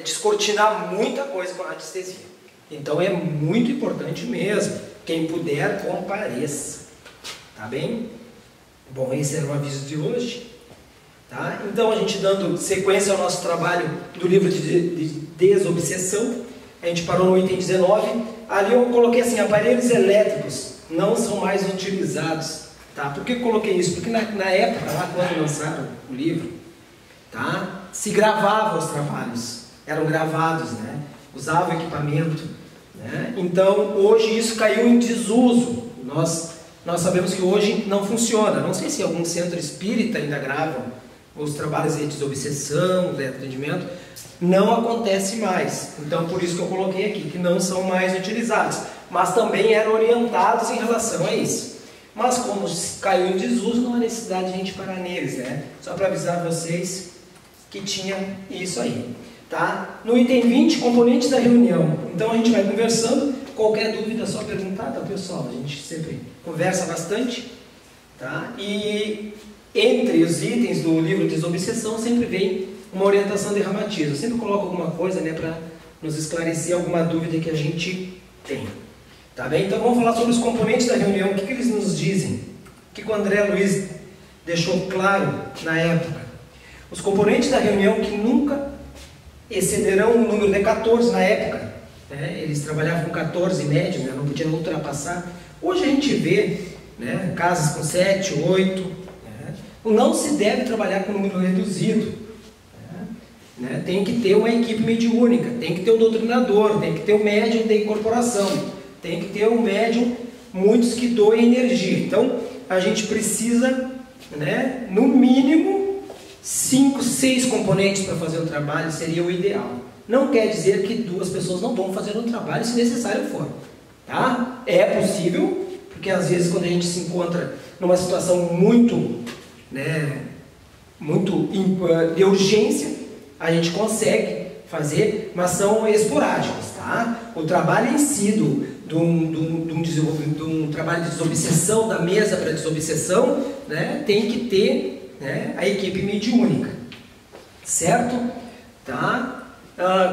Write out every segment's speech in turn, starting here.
descortinar muita coisa com a radiestesia. Então é muito importante mesmo. Quem puder, compareça. Tá bem? Bom, esse era o aviso de hoje. Tá? Então, a gente dando sequência ao nosso trabalho do livro de desobsessão, a gente parou no item 19. Ali eu coloquei assim: aparelhos elétricos não são mais utilizados. Tá? Por que eu coloquei isso? Porque na época, lá quando lançaram o livro, tá? Se gravavam os trabalhos, eram gravados, né? Usavam equipamento, né? Então, hoje isso caiu em desuso. Nós sabemos que hoje não funciona. Não sei se algum centro espírita ainda grava os trabalhos de desobsessão, de atendimento. Não acontece mais. Então, por isso que eu coloquei aqui, que não são mais utilizados. Mas também eram orientados em relação a isso. Mas como caiu em desuso, não há necessidade de a gente parar neles, né? Só para avisar vocês que tinha isso aí. Tá? No item 20, componentes da reunião. Então a gente vai conversando. Qualquer dúvida é só perguntar, tá, pessoal? A gente sempre conversa bastante. Tá? E entre os itens do livro Desobsessão sempre vem uma orientação de Ramatiz. Eu sempre coloco alguma coisa, né, para nos esclarecer alguma dúvida que a gente tem. Tá bem? Então vamos falar sobre os componentes da reunião. O que eles nos dizem? O que o André Luiz deixou claro na época? Os componentes da reunião que nunca excederão o número de 14 na época. Né? Eles trabalhavam com 14 médios, né? Não podiam ultrapassar. Hoje a gente vê, né, casas com 7, 8. Né? Não se deve trabalhar com número reduzido. Né? Tem que ter uma equipe mediúnica, tem que ter um doutrinador, tem que ter um médium de incorporação, tem que ter um médium, muitos que doem energia. Então a gente precisa, né, no mínimo 5, 6 componentes para fazer um trabalho seria o ideal. Não quer dizer que 2 pessoas não vão fazer um trabalho se necessário for. Tá? É possível, porque às vezes quando a gente se encontra numa situação muito, né, muito de urgência, a gente consegue fazer, mas são esporádicos. Tá? O trabalho em si de um trabalho de desobsessão, da mesa para desobsessão, né, tem que ter, né, a equipe mediúnica, certo? Tá?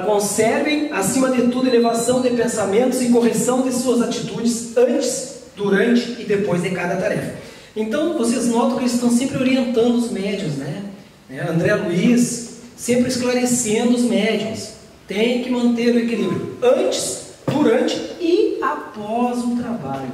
Conservem, acima de tudo, elevação de pensamentos e correção de suas atitudes antes, durante e depois de cada tarefa. Então, vocês notam que eles estão sempre orientando os médiuns, né? André Luiz sempre esclarecendo os médiuns. Tem que manter o equilíbrio antes, durante e após o trabalho.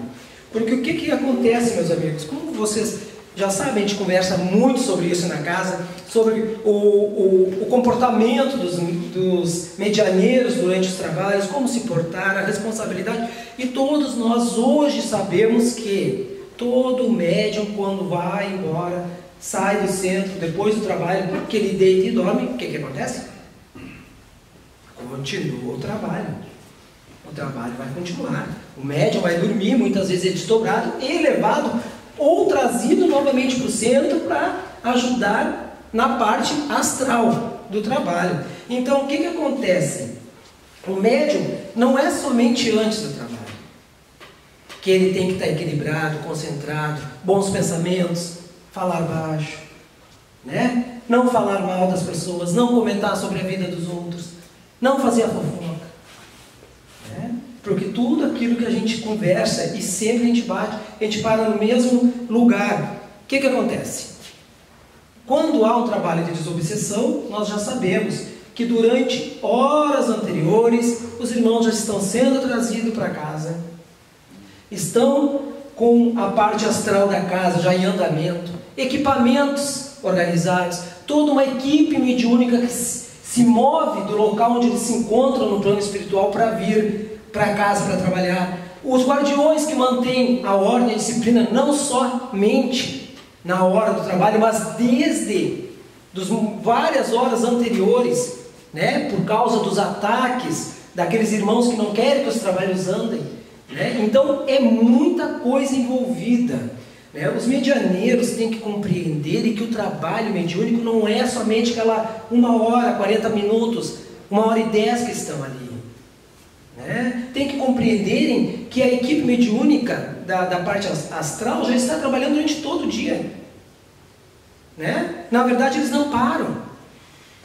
Porque o que acontece, meus amigos? Como vocês já sabem, a gente conversa muito sobre isso na casa, sobre o comportamento dos medianeiros durante os trabalhos, como se portar, a responsabilidade. E todos nós hoje sabemos que todo médium, quando vai embora, sai do centro, depois do trabalho, que ele deita e dorme, o que acontece? Continua o trabalho. O trabalho vai continuar. O médium vai dormir, muitas vezes é desdobrado e levado ou trazido novamente para o centro para ajudar na parte astral do trabalho. Então, o que acontece? O médium não é somente antes do trabalho, que ele tem que estar equilibrado, concentrado, bons pensamentos, falar baixo, né? Não falar mal das pessoas, não comentar sobre a vida dos outros, não fazer a fofoca, né? Porque tudo aquilo que a gente conversa e sempre a gente bate, a gente para no mesmo lugar. O que acontece? Quando há um trabalho de desobsessão, nós já sabemos que durante horas anteriores, os irmãos já estão sendo trazidos para casa, estão com a parte astral da casa já em andamento, equipamentos organizados, toda uma equipe mediúnica que se move do local onde eles se encontram no plano espiritual para vir para casa para trabalhar. Os guardiões que mantêm a ordem e a disciplina não somente na hora do trabalho, mas desde várias horas anteriores, né, por causa dos ataques daqueles irmãos que não querem que os trabalhos andem, né? Então é muita coisa envolvida, né? Os medianeiros têm que compreender que o trabalho mediúnico não é somente aquela 1 hora, 40 minutos, 1 hora e 10 que estão ali, né? Tem que compreenderem que a equipe mediúnica da parte astral já está trabalhando durante todo o dia, né? Na verdade eles não param.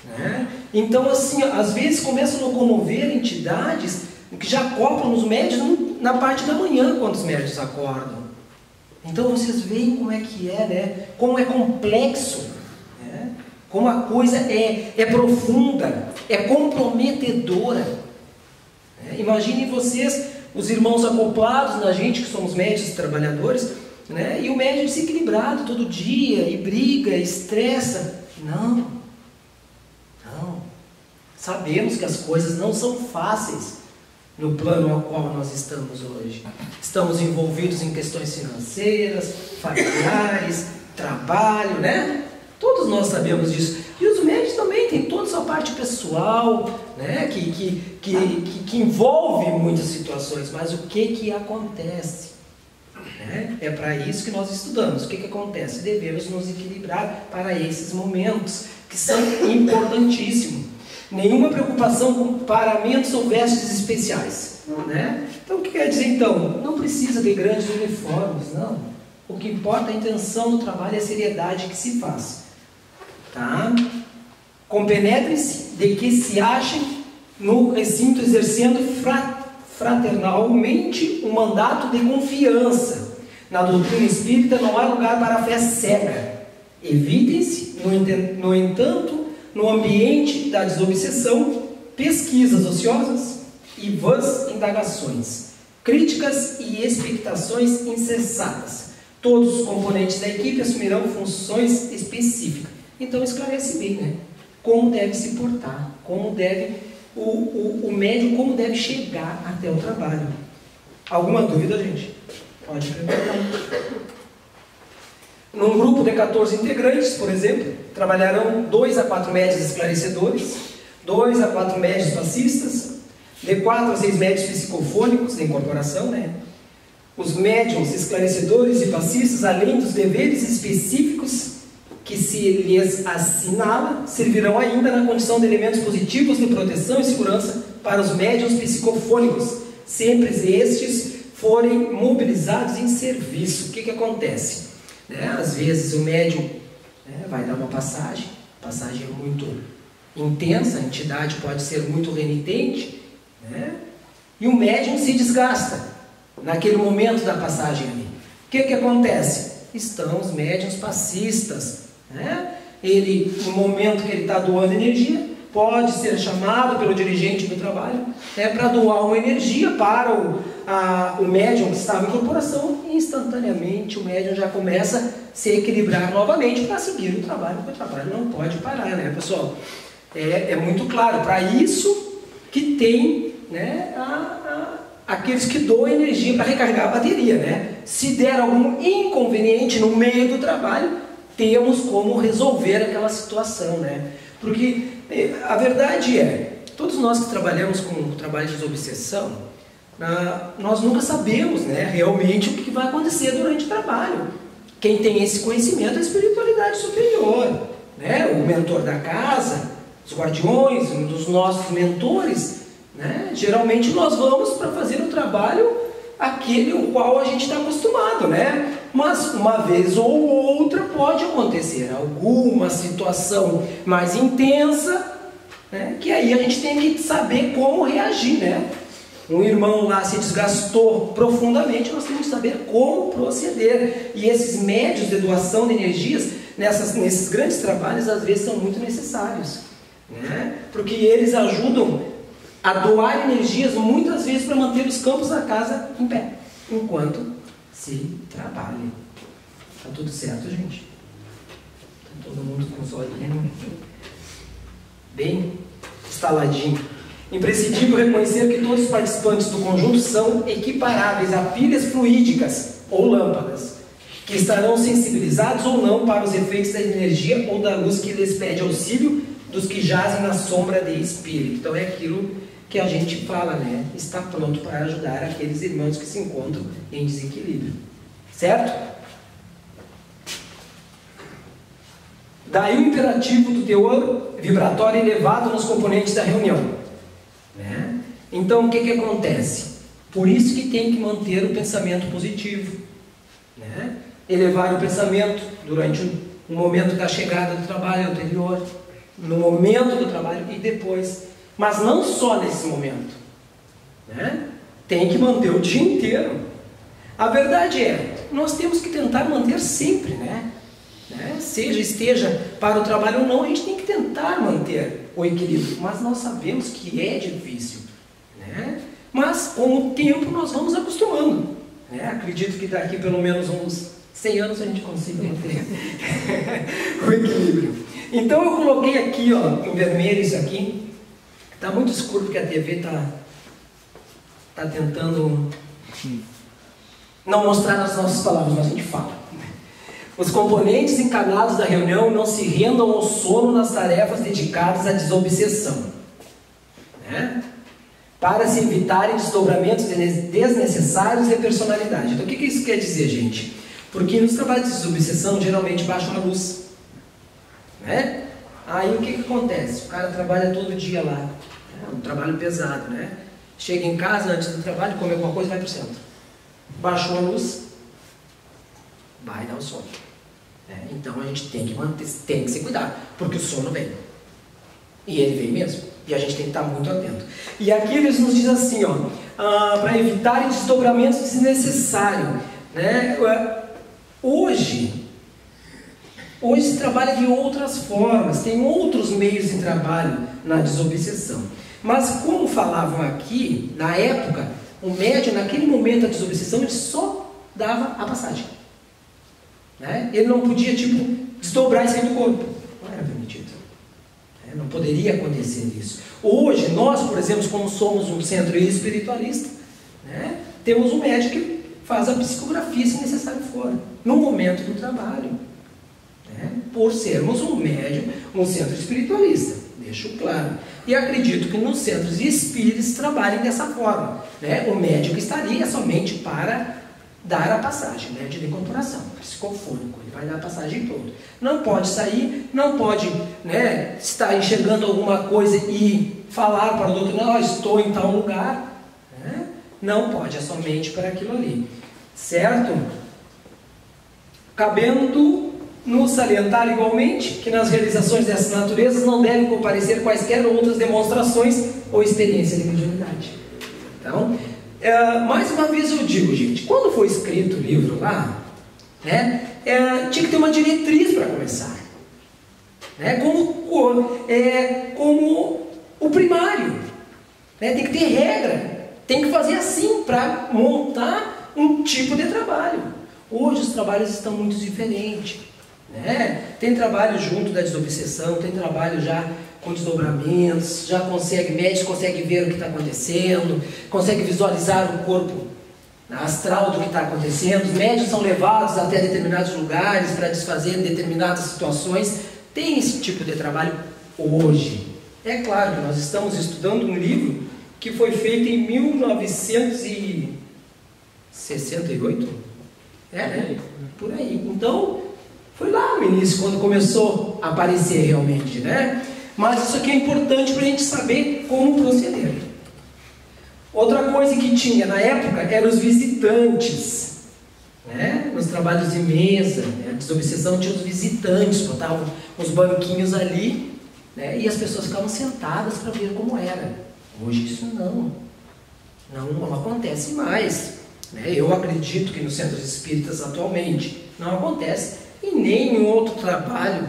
né? Então, assim, às vezes começam a locomover entidades que já acoplam os médios na parte da manhã, quando os médios acordam. Então, vocês veem como é que é, né? Como é complexo, né? Como a coisa é profunda, é comprometedora. Né? Imaginem vocês, os irmãos acoplados na gente, que somos médios e trabalhadores, né? E o médium desequilibrado todo dia, e briga, e estressa. Não. Sabemos que as coisas não são fáceis no plano ao qual nós estamos hoje. Estamos envolvidos em questões financeiras, familiares, trabalho, né? Todos nós sabemos disso. E os médios também têm toda a sua parte pessoal, né? Que envolve muitas situações. Mas o que acontece? Né? É para isso que nós estudamos. O que acontece? Devemos nos equilibrar para esses momentos, que são importantíssimos. Nenhuma preocupação com paramentos ou vestes especiais, né? Então, o que quer dizer então? Não precisa de grandes uniformes, não. O que importa é a intenção do trabalho e a seriedade que se faz, tá? Compenetrem-se de que se achem no recinto exercendo fraternalmente um mandato de confiança. Na doutrina espírita não há lugar para a fé cega. Evitem-se, no entanto, no ambiente da desobsessão, pesquisas ociosas e vãs indagações, críticas e expectações incessadas. Todos os componentes da equipe assumirão funções específicas. Então esclarece bem, né? Como deve se portar, como deve o médium, como deve chegar até o trabalho. Alguma dúvida, gente? Pode perguntar. Num grupo de 14 integrantes, por exemplo, trabalharão 2 a 4 médios esclarecedores, 2 a 4 médios passistas, de 4 a 6 médios psicofônicos de incorporação, né? Os médiums esclarecedores e passistas, além dos deveres específicos que se lhes assinala, servirão ainda na condição de elementos positivos de proteção e segurança para os médiums psicofônicos, sempre estes forem mobilizados em serviço. O que acontece? Às vezes o médium vai dar uma passagem, a passagem é muito intensa, a entidade pode ser muito renitente, né? E o médium se desgasta naquele momento da passagem ali. O que acontece? Estão os médiuns passistas, né? Ele, no momento que ele está doando energia, pode ser chamado pelo dirigente do trabalho, para doar uma energia para o médium que estava em incorporação, e instantaneamente o médium já começa a se equilibrar novamente para seguir o trabalho, porque o trabalho não pode parar, né, pessoal? É muito claro, para isso que tem, né, aqueles que doam energia para recarregar a bateria, né? Se der algum inconveniente no meio do trabalho, temos como resolver aquela situação, né? Porque a verdade é, todos nós que trabalhamos com o trabalho de desobsessão, nós nunca sabemos, né, realmente o que vai acontecer durante o trabalho. Quem tem esse conhecimento é a espiritualidade superior, né? O mentor da casa, os guardiões, um dos nossos mentores, né? Geralmente nós vamos para fazer o trabalho aquele o qual a gente está acostumado, né? Mas uma vez ou outra pode acontecer alguma situação mais intensa, né? Que aí a gente tem que saber como reagir, né? Um irmão lá se desgastou profundamente, nós temos que saber como proceder. E esses médios de doação de energias, nesses grandes trabalhos, às vezes são muito necessários, né? Porque eles ajudam a doar energias muitas vezes para manter os campos da casa em pé, enquanto se trabalha. Tá tudo certo, gente? Tá todo mundo com os olhos bem instaladinho. Imprescindível reconhecer que todos os participantes do conjunto são equiparáveis a pilhas fluídicas ou lâmpadas, que estarão sensibilizados ou não para os efeitos da energia ou da luz que lhes pede auxílio dos que jazem na sombra de espírito. Então é aquilo que a gente fala, né? Está pronto para ajudar aqueles irmãos que se encontram em desequilíbrio. Certo? Daí o imperativo do teor vibratório elevado nos componentes da reunião, né? Então o que acontece? Por isso que tem que manter o pensamento positivo, né? Elevar o pensamento durante um momento da chegada do trabalho anterior, no momento do trabalho e depois, mas não só nesse momento, né? Tem que manter o dia inteiro. A verdade é, nós temos que tentar manter sempre, né? Seja esteja para o trabalho ou não, a gente tem que tentar manter o equilíbrio, mas nós sabemos que é difícil, né? Mas com o tempo nós vamos acostumando, né? Acredito que daqui pelo menos uns 100 anos a gente consiga manter o equilíbrio. Então eu coloquei aqui, ó, em vermelho isso aqui. Está muito escuro porque a TV está tentando não mostrar as nossas palavras, mas a gente fala. Os componentes encarnados da reunião não se rendam ao sono nas tarefas dedicadas à desobsessão, né? Para se evitarem desdobramentos desnecessários de personalidade. Então o que isso quer dizer, gente? Porque nos trabalhos de desobsessão geralmente baixam a luz, né? Aí o que acontece? O cara trabalha todo dia lá, um trabalho pesado, né? Chega em casa antes do trabalho, come alguma coisa e vai para o centro. Baixou a luz, vai dar o sono. Então a gente tem que manter, tem que se cuidar, porque o sono vem. E ele vem mesmo. E a gente tem que estar muito atento. E aqui eles nos dizem assim, ó, para evitar desdobramentos desnecessários, né? Hoje se trabalha de outras formas, tem outros meios de trabalho na desobsessão. Mas como falavam aqui, na época, o médium, naquele momento da desobsessão, ele só dava a passagem, né? Ele não podia, tipo, desdobrar e sair do corpo. Não era permitido. Não poderia acontecer isso. Hoje, nós, por exemplo, como somos um centro espiritualista, né, temos um médium que faz a psicografia, se necessário for, no momento do trabalho, né, por sermos um médium, um centro espiritualista, deixo claro. E acredito que nos centros espíritas trabalhem dessa forma, né? O médium estaria somente para dar a passagem, né, de decorporação, psicofônico, ele vai dar a passagem toda. Não pode sair, não pode, né, estar enxergando alguma coisa e falar para o doutor, não, estou em tal lugar, né? Não pode, é somente para aquilo ali, certo? Cabendo nos salientar igualmente que nas realizações dessas naturezas não devem comparecer quaisquer outras demonstrações ou experiência de mediunidade. Então, mais uma vez eu digo, gente, quando foi escrito o livro lá, né, tinha que ter uma diretriz para começar, né, como o primário, né, tem que ter regra, tem que fazer assim para montar um tipo de trabalho. Hoje os trabalhos estão muito diferentes, né? Tem trabalho junto da desobsessão, tem trabalho já com desdobramentos, já médicos conseguem ver o que está acontecendo, conseguem visualizar o corpo astral do que está acontecendo, os médicos são levados até determinados lugares para desfazer determinadas situações. Tem esse tipo de trabalho hoje. É claro que nós estamos estudando um livro que foi feito em 1968, né? Por aí. Então, foi lá no início, quando começou a aparecer realmente, né? Mas isso aqui é importante para a gente saber como proceder. Outra coisa que tinha na época eram os visitantes, né? Nos trabalhos de mesa, né? A desobsessão tinha os visitantes, botavam os banquinhos ali, né? E as pessoas ficavam sentadas para ver como era. Hoje isso não acontece mais, né? Eu acredito que nos centros espíritas atualmente não acontece, e nem em outro trabalho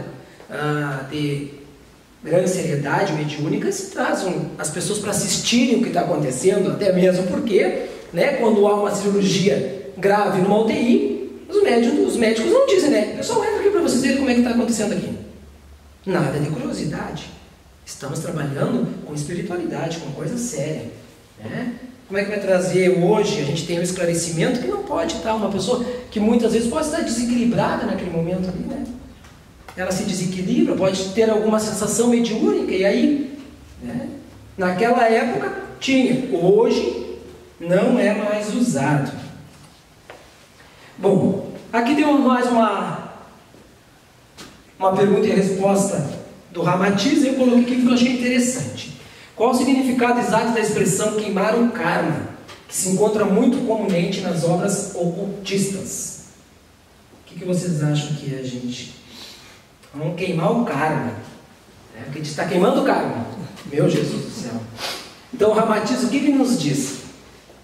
de grande seriedade mediúnica se trazem as pessoas para assistirem o que está acontecendo, até mesmo porque, né, quando há uma cirurgia grave numa UTI, os médicos não dizem, né, pessoal, entra aqui para vocês verem como é que está acontecendo aqui. Nada de curiosidade. Estamos trabalhando com espiritualidade, com coisa séria, né? Como é que vai trazer hoje? A gente tem um esclarecimento que não pode estar uma pessoa que muitas vezes pode estar desequilibrada naquele momento ali, né? Ela se desequilibra, pode ter alguma sensação mediúnica, e aí, né? Naquela época tinha, hoje não é mais usado. Bom, aqui temos mais uma pergunta e resposta do Ramatiz, e eu coloquei aqui que eu achei interessante. Qual o significado exato da expressão queimar o karma, que se encontra muito comumente nas obras ocultistas? O que vocês acham que é, gente? Vamos queimar o karma. Porque diz, está queimando o karma. Meu Jesus do céu. Então o Ramatiz, o que ele nos diz?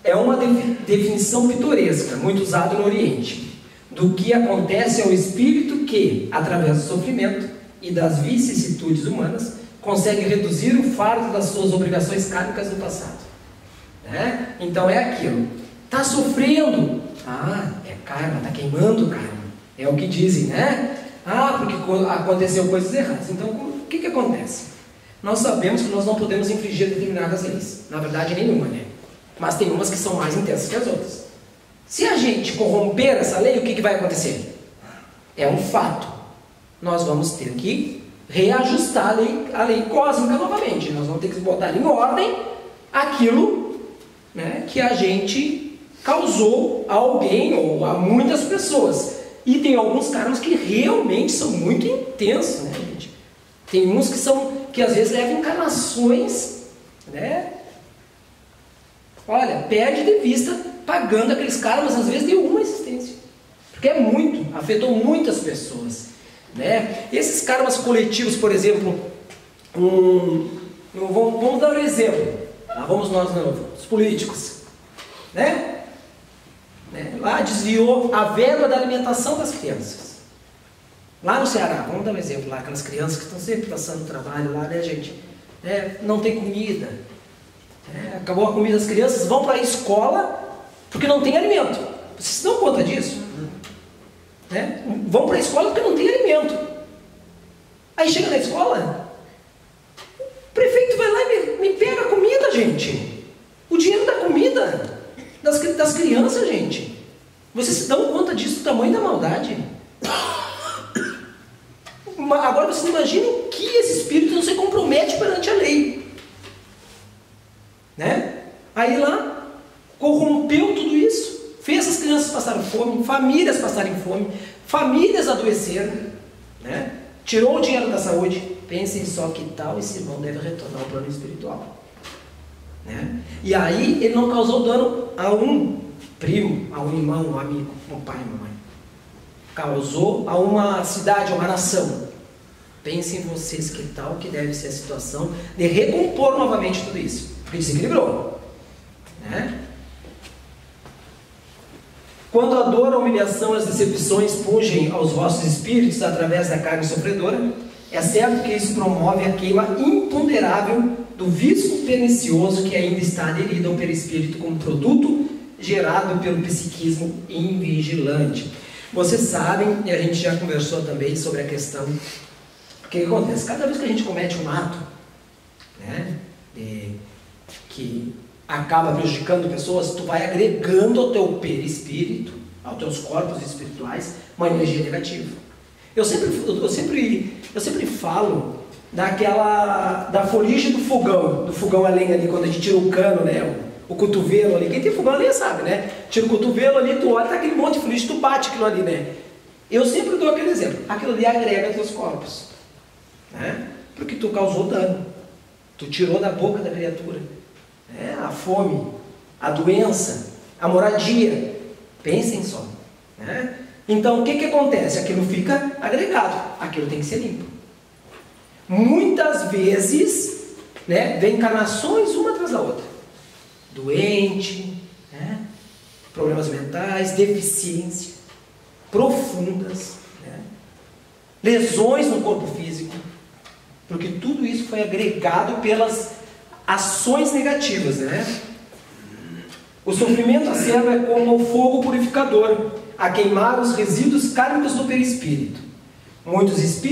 É uma definição pitoresca, muito usada no Oriente, do que acontece ao espírito que, através do sofrimento e das vicissitudes humanas, consegue reduzir o fardo das suas obrigações kármicas do passado. Então é aquilo. Está sofrendo. É karma, está queimando o karma. É o que dizem, né? Porque aconteceu coisas erradas. Então, o que acontece? Nós sabemos que nós não podemos infringir determinadas leis. Na verdade, nenhuma, né? Mas tem umas que são mais intensas que as outras. Se a gente corromper essa lei, o que vai acontecer? É um fato. Nós vamos ter que reajustar a lei cósmica novamente. Nós vamos ter que botar em ordem aquilo, né, que a gente causou a alguém ou a muitas pessoas. E tem alguns karmas que realmente são muito intensos, né, gente? Tem uns que às vezes levam encarnações, né? Olha, perde de vista pagando aqueles karmas, às vezes de uma existência. Porque afetou muitas pessoas, né? Esses karmas coletivos, por exemplo, vamos dar um exemplo. Vamos nós, os políticos, né? Lá desviou a verba da alimentação das crianças. Lá no Ceará, vamos dar um exemplo lá, aquelas crianças que estão sempre passando trabalho lá, né, gente? Não tem comida. Acabou a comida das crianças, vão para a escola porque não tem alimento. Vocês se dão conta disso? Vão para a escola porque não tem alimento. Aí chega na escola, o prefeito vai lá e me pega a comida, gente. O dinheiro da comida das crianças, gente. Vocês se dão conta disso, do tamanho da maldade? Agora vocês imaginam que esse espírito não se compromete perante a lei. Aí lá, corrompeu tudo isso, fez as crianças passarem fome, famílias passarem fome, famílias adoeceram, tirou o dinheiro da saúde. Pensem só que tal esse irmão deve retornar ao plano espiritual. E aí ele não causou dano a um primo, a um irmão, um amigo, um pai, uma mãe. Causou a uma cidade, a uma nação. Pensem vocês que tal que deve ser a situação de recompor novamente tudo isso. Porque desequilibrou. Quando a dor, a humilhação e as decepções pungem aos vossos espíritos através da carne sofredora, é certo que isso promove a queima imponderável do vício pernicioso que ainda está aderido ao perispírito como produto gerado pelo psiquismo invigilante. Vocês sabem, e a gente já conversou também sobre a questão, o que acontece? Cada vez que a gente comete um ato, que acaba prejudicando pessoas, tu vai agregando ao teu perispírito, aos teus corpos espirituais, uma energia negativa. Eu sempre falo da foligem do fogão a lenha ali, quando a gente tira o cano, o cotovelo ali. Quem tem fogão a lenha sabe, Tira o cotovelo ali, tu olha, tá aquele monte de foligem, tu bate aquilo ali, Eu sempre dou aquele exemplo. Aquilo ali agrega teus corpos, porque tu causou dano, tu tirou da boca da criatura, a fome, a doença, a moradia. Pensem só, Então o que acontece? Aquilo fica agregado, aquilo tem que ser limpo. Muitas vezes, vem encarnações uma atrás da outra. Doente, problemas mentais, deficiência profundas, lesões no corpo físico, porque tudo isso foi agregado pelas ações negativas, O sofrimento acervo é como o fogo purificador, a queimar os resíduos kármicos do perispírito. Muitos espíritos